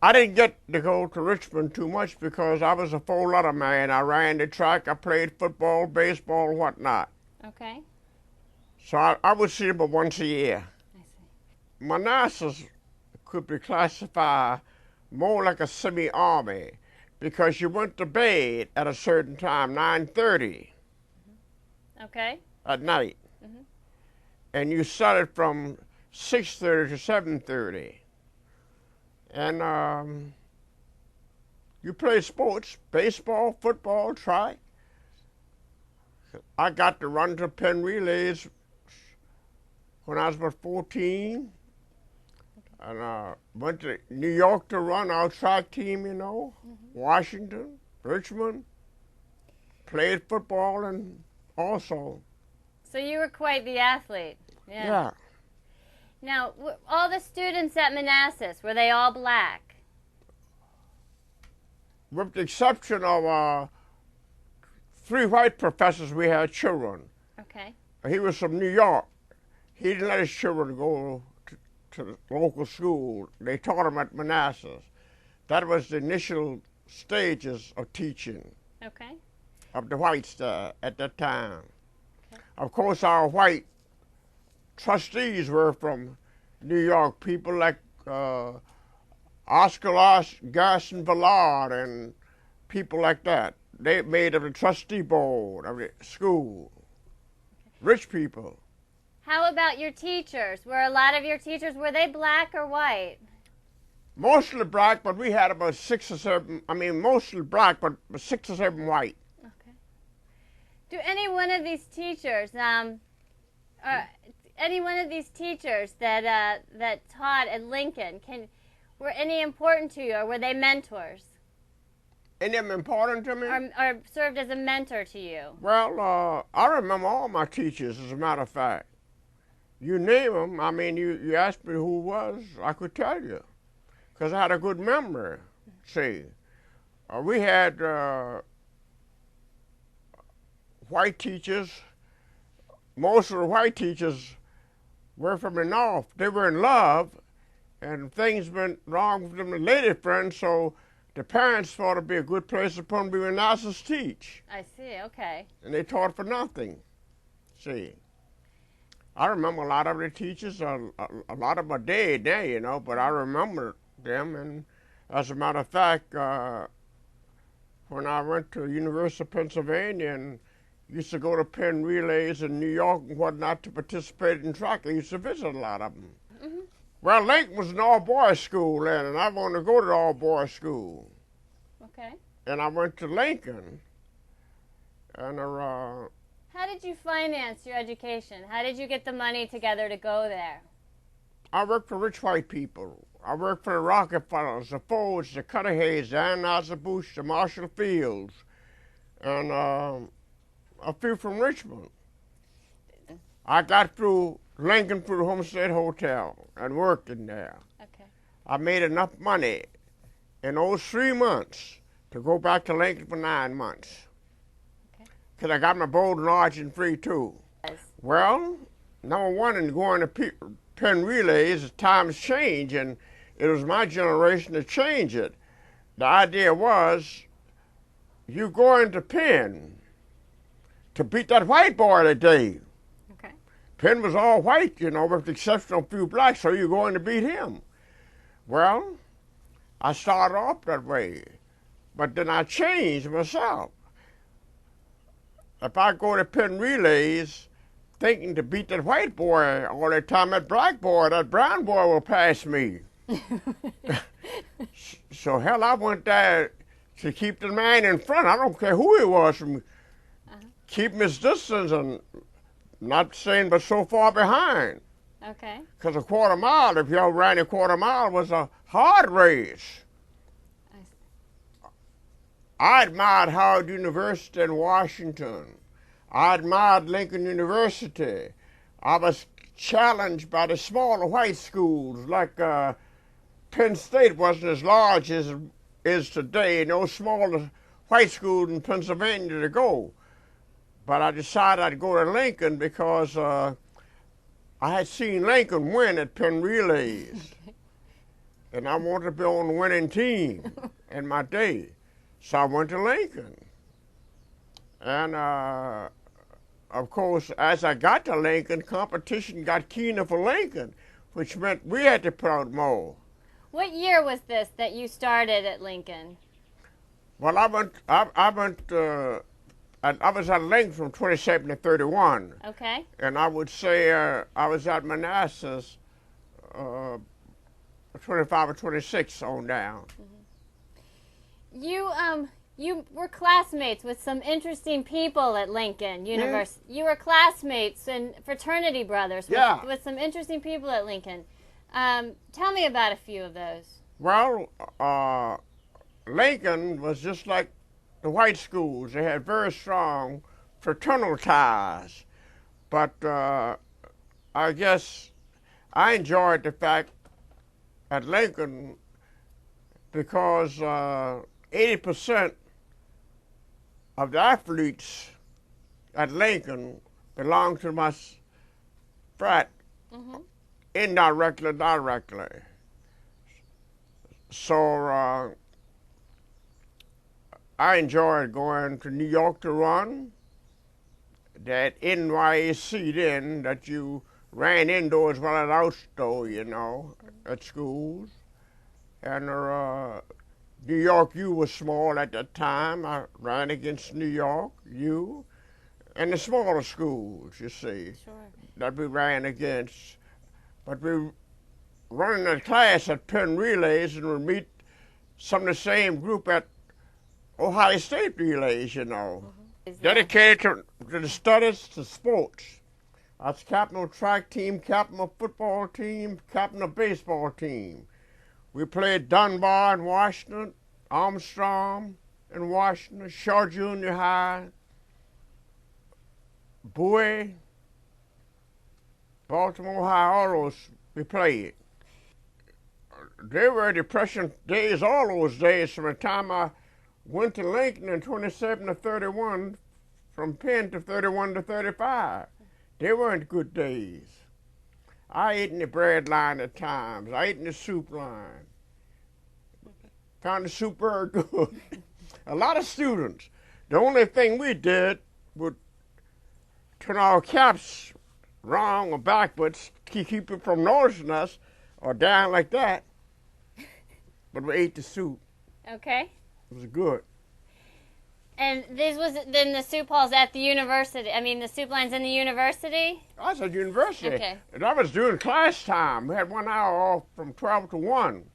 I didn't get to go to Richmond too much because I was a four-letter man. I ran the track, I played football, baseball, whatnot. Okay. So I would see them once a year. I see. Manassas could be classified more like a semi-army because you went to bed at a certain time, 9:30 Okay. at night, Mm-hmm. and you started from 6:30 to 7:30. And you played sports, baseball, football, track. I got to run to Penn relays when I was about 14. And went to New York to run our track team, you know, Washington, Richmond. Played football and also. So you were quite the athlete. Yeah. Now, all the students at Manassas, were they all black? With the exception of 3 white professors, we had children. Okay. He was from New York. He didn't let his children go to the local school. They taught them at Manassas. That was the initial stages of teaching Okay. of the whites at that time. Okay. Of course, our white trustees were from New York, people like Oscar Garrison Villard and people like that. They made of the trustee board of the school. Rich people. How about your teachers? Were a lot of your teachers, were they black or white? Mostly black, but we had about 6 or 7, mostly black, but 6 or 7 white. Okay. Do any one of these teachers, any one of these teachers that taught at Lincoln, were any important to you, or were they mentors? Any of them important to me? Or served as a mentor to you? Well, I remember all my teachers, as a matter of fact. You name them, you asked me who it was, I could tell you, because I had a good memory. See, we had white teachers. Most of the white teachers were from the North. They were in love, and things went wrong with them, the lady friends, so the parents thought it'd be a good place to put them to be Manassas teach. I see, okay. And they taught for nothing. See, I remember a lot of the teachers, a lot of them are dead now, you know, but I remember them. And as a matter of fact, when I went to the University of Pennsylvania and used to go to Penn relays in New York and whatnot to participate in track, I used to visit a lot of them. Mm-hmm. Well, Lincoln was an all-boys school then, and I wanted to go to the all-boys school. Okay. And I went to Lincoln, and how did you finance your education? How did you get the money together to go there? I worked for rich white people. I worked for the Rockefellers, the Fords, the Cudahy's, the Anheuser-Busch, the Marshall Fields, and a few from Richmond. I got through Lincoln through the Homestead Hotel and worked in there. Okay. I made enough money in those 3 months to go back to Lincoln for 9 months. Because I got my board enlarged and free too. Yes. Well, number one, in going to Penn relays, times change, and it was my generation to change it. The idea was, you go into Penn to beat that white boy today. Okay. Penn was all white, you know, with the exception of a few blacks, so you're going to beat him. Well, I started off that way, but then I changed myself. If I go to Penn relays thinking to beat that white boy all the time, that black boy, that brown boy will pass me. So hell, I went there to keep the man in front. I don't care who he was, from keeping his distance and not saying but so far behind. Okay. Because a quarter mile, if y'all ran a quarter mile, was a hard race. I admired Howard University in Washington. I admired Lincoln University. I was challenged by the smaller white schools, like Penn State wasn't as large as it is today. No smaller white schools in Pennsylvania to go. But I decided I'd go to Lincoln because I had seen Lincoln win at Penn relays. and I wanted to be on the winning team in my day. So I went to Lincoln. And of course, as I got to Lincoln, competition got keener for Lincoln, which meant we had to put out more. What year was this that you started at Lincoln? Well, I was at Lincoln from 27 to 31. Okay. And I would say I was at Manassas 25 or 26 on down. You were classmates with some interesting people at Lincoln University. You were classmates and fraternity brothers with some interesting people at Lincoln. Tell me about a few of those. Well, Lincoln was just like the white schools. They had very strong fraternal ties. But I guess I enjoyed the fact at Lincoln because 80% of the athletes at Lincoln belonged to my frat, indirectly, directly. So I enjoyed going to New York to run. That NYAC then, that you ran indoors well as outdoors, you know, at schools. And New York U was small at that time. I ran against New York U and the smaller schools, you see, that we ran against. But we running a class at Penn Relays and would meet some of the same group at Ohio State Relays, you know. Dedicated to the studies, to sports. I was captain of track team, captain of football team, captain of baseball team. We played Dunbar in Washington, Armstrong in Washington, Shaw Junior High, Bowie, Baltimore High, all those we played. They were Depression days, all those days, from the time I went to Lincoln in 27 to 31, from Penn to 31 to 35. They weren't good days. I ate in the bread line at times. I ate in the soup line. Found the soup very good. A lot of students. The only thing we did would turn our caps wrong or backwards to keep it from noticing us or down like that. But we ate the soup. Okay. It was good. And this was then the soup halls at the university. I mean, the soup lines in the university? I was at university. Okay. And I was doing class time. We had 1 hour off from 12 to 1.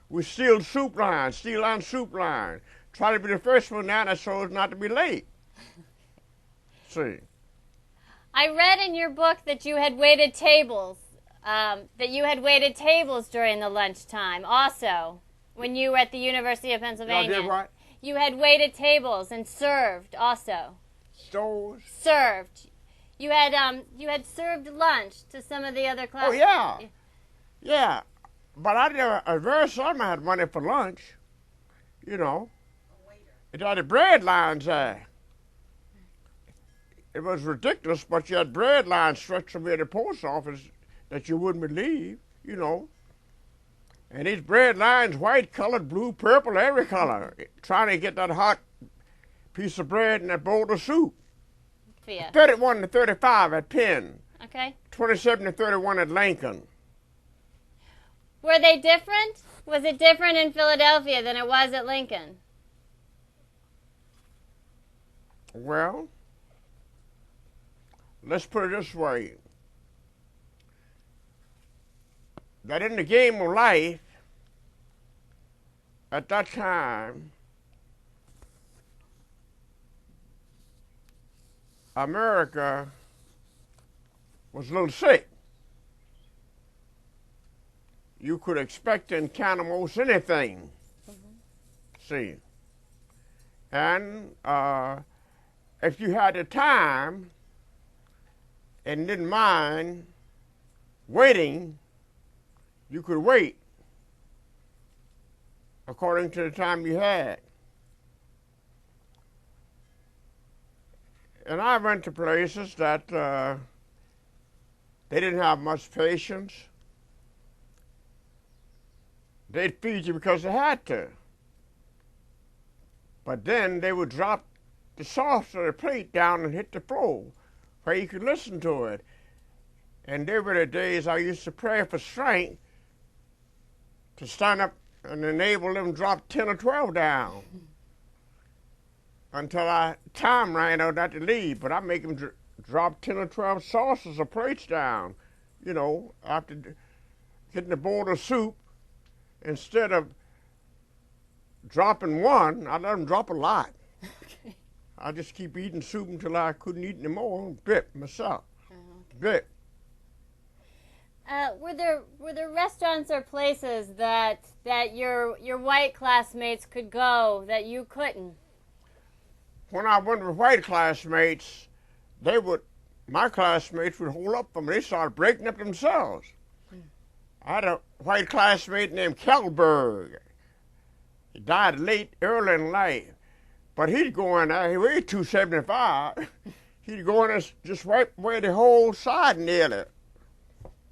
We steel line soup line. Try to be the first one down so as not to be late. See. I read in your book that you had waited tables. During the lunchtime also, when you were at the University of Pennsylvania. Y'all did what? You had waited tables and served also. Stores? Served. You had served lunch to some of the other classes. Oh, yeah. Yeah. But I very seldom had money for lunch, you know. It had the bread lines there. It was ridiculous, but you had bread lines stretched from the post office that you wouldn't believe, you know. And these bread lines, white colored, blue, purple, every color, trying to get that hot piece of bread and that bowl of soup. Yeah. 31 to 35 at Penn. Okay. 27 to 31 at Lincoln. Were they different? Was it different in Philadelphia than it was at Lincoln? Well, let's put it this way. That in the game of life, at that time, America was a little sick. You could expect to encounter most anything. See. And if you had the time and didn't mind waiting, you could wait according to the time you had. And I went to places that they didn't have much patience. they'd feed you because they had to. But then they would drop the sauce or the plate down and hit the floor where you could listen to it. And there were the days I used to pray for strength to stand up and enable them to drop 10 or 12 down until time ran out not to leave. But I make them drop 10 or 12 saucers or plates down, you know, after getting a bowl of soup. Instead of dropping one, I let them drop a lot. Okay. I just keep eating soup until I couldn't eat anymore. Bit myself. Bit. Were there restaurants or places that your white classmates could go that you couldn't? When I went with white classmates, my classmates would hold up for me. They started breaking up themselves. I had a white classmate named Kellberg. He died early in life. But he'd go in there, he weighed 275. He'd go in there just wipe away the whole side nearly.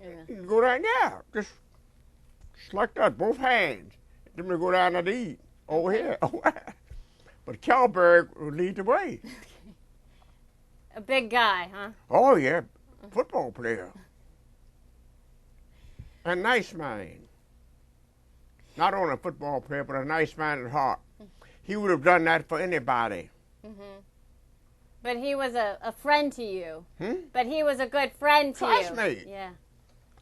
Yeah. He'd go down there, just like that, both hands. Then we'd go down there to eat, over here. But Kellberg would lead the way. A big guy, huh? Oh, yeah, football player. A nice man. Not only a football player, but a nice man at heart. He would have done that for anybody. Mm-hmm. But he was a friend to you. Hmm? But he was a good friend to you. Classmate. Yeah.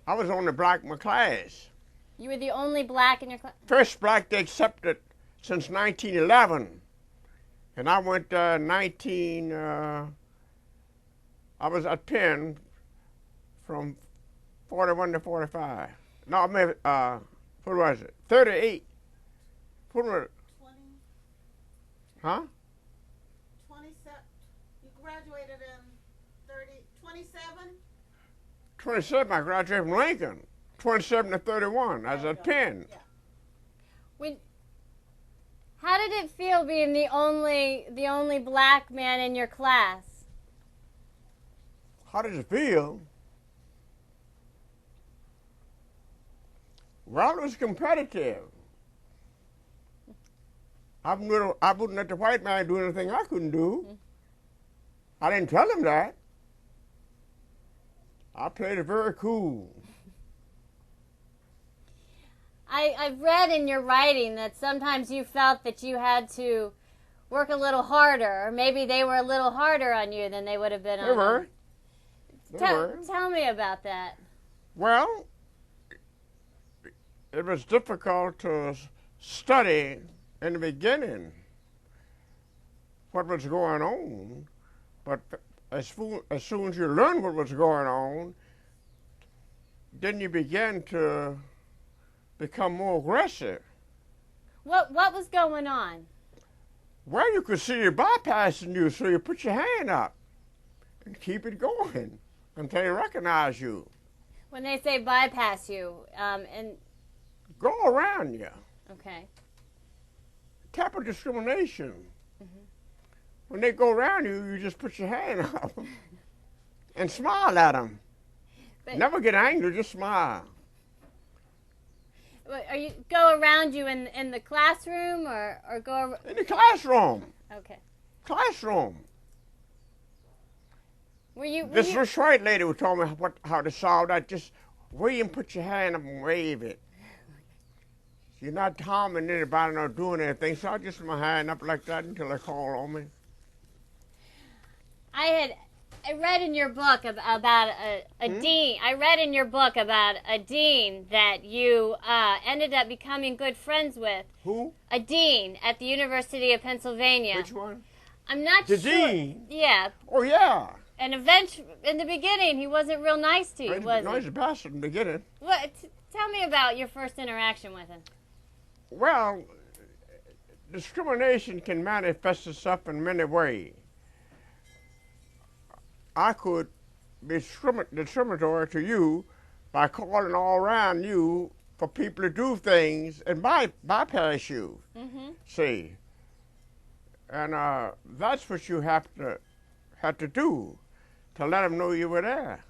I was only black in my class. You were the only black in your class? First black they accepted since 1911. And I went I was at Penn from 41 to 45. No, maybe, what was it? 38. What was it? 20. Huh? 27. You graduated in 27? 27, I graduated from Lincoln. 27 to 31, I was at Penn. Yeah. How did it feel being the only black man in your class? How did it feel? Well, it was competitive. I wouldn't let the white man do anything I couldn't do. I didn't tell him that. I played it very cool. I've read in your writing that sometimes you felt that you had to work a little harder, or maybe they were a little harder on you than they would have been on you. They were. Tell me about that. Well, it was difficult to study in the beginning what was going on, but as soon as you learned what was going on, then you began to become more aggressive. What was going on? Well, you could see it bypassing you, so you put your hand up and keep it going until they recognize you. When they say bypass you, and go around you. Okay. Type of discrimination. Mm-hmm. When they go around you, you just put your hand up and smile at them. But never get angry, just smile. Are you go around you in the classroom or go in the classroom? Okay. Classroom. Were this rich white lady who told me how to solve that. Just wave and put your hand up and wave it. You're not harming anybody nor doing anything, so I just put my hand up like that until they call on me. I read in your book about a dean. I read in your book about a dean that you ended up becoming good friends with. Who? A dean at the University of Pennsylvania. Which one? I'm not sure. The dean? Yeah. Oh, yeah. And eventually, in the beginning, he wasn't real nice to you, was he? No, he's a bastard in the beginning. Tell me about your first interaction with him. Well, discrimination can manifest itself in many ways. I could be discriminatory to you by calling all around you for people to do things and bypass you. Mm-hmm. See, and that's what you have to do to let them know you were there.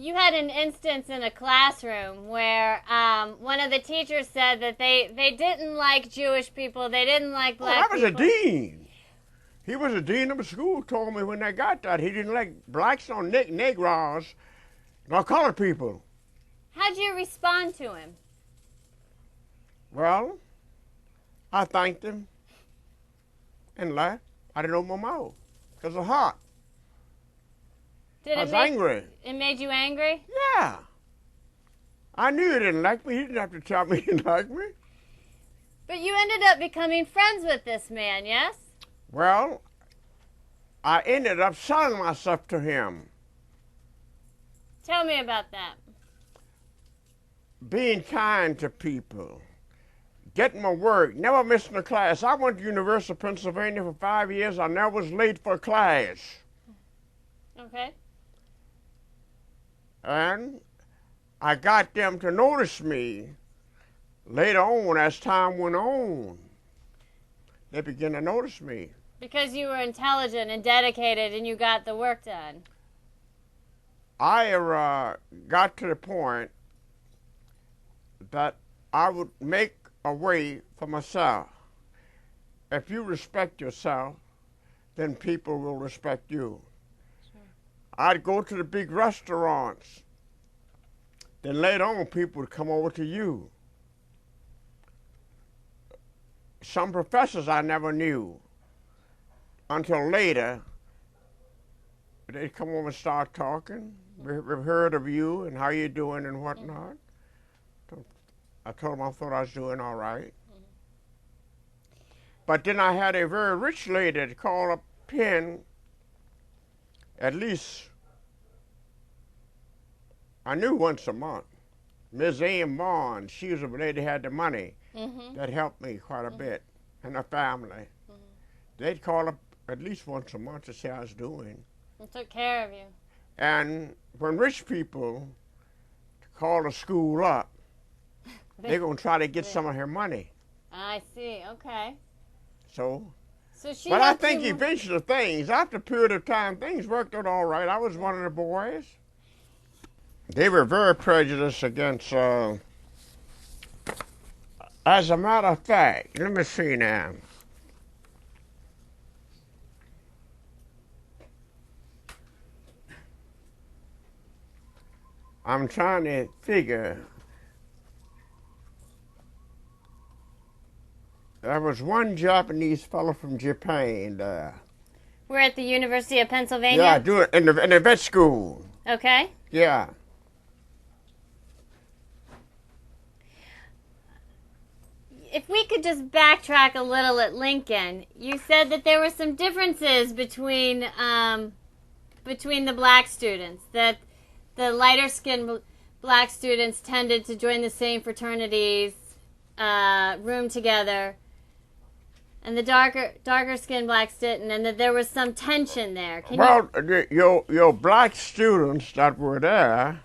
You had an instance in a classroom where one of the teachers said that they didn't like Jewish people, they didn't like black people. That was a dean. He was a dean of the school, told me when they got that. He didn't like blacks nor Negroes, nor colored people. How'd you respond to him? Well, I thanked him and left. I didn't open my mouth because it was hot. I was angry. It made you angry? Yeah. I knew he didn't like me. He didn't have to tell me he didn't like me. But you ended up becoming friends with this man, yes? Well, I ended up selling myself to him. Tell me about that. Being kind to people. Getting my work. Never missing a class. I went to University of Pennsylvania for 5 years. I never was late for a class. Okay. And I got them to notice me later on as time went on. They began to notice me. Because you were intelligent and dedicated and you got the work done. I got to the point that I would make a way for myself. If you respect yourself, then people will respect you. Sure. I'd go to the big restaurants. Then later on, people would come over to you. Some professors I never knew until later. They'd come over and start talking. We've heard of you and how you're doing and whatnot. I told them I thought I was doing all right. But then I had a very rich lady that called up Penn at least, I knew once a month. Ms. A.M. Bond, she was a lady that had the money. That helped me quite a bit, and her family. They'd call up at least once a month to see how I was doing. And took care of you. And when rich people call the school up, they're going to try to get some of her money. I see, okay. So she but I think eventually things, after a period of time, things worked out all right. I was one of the boys. They were very prejudiced against, as a matter of fact, let me see now. I'm trying to figure. There was one Japanese fellow from Japan there. We're at the University of Pennsylvania? Yeah, I do it in the vet school. Okay. Yeah. If we could just backtrack a little at Lincoln, you said that there were some differences between the black students, that the lighter-skinned black students tended to join the same fraternities, room together, and the darker-skinned blacks didn't, and that there was some tension there. Your black students that were there,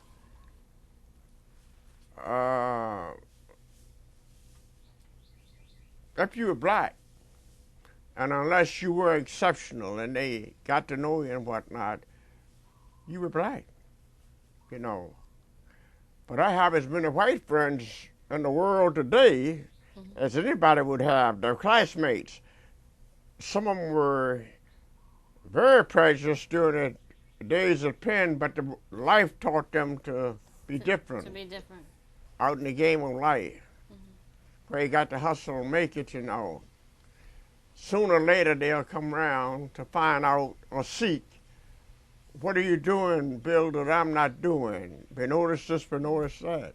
if you were black, and unless you were exceptional and they got to know you and whatnot, you were black, you know. But I have as many white friends in the world today as anybody would have. Their classmates. Some of them were very prejudiced during the days of Penn, but the life taught them to be different. To be different. Out in the game of life. Where you got to hustle and make it, you know. Sooner or later they'll come around to find out or seek, what are you doing, Bill, that I'm not doing? Be noticed this, be noticed that.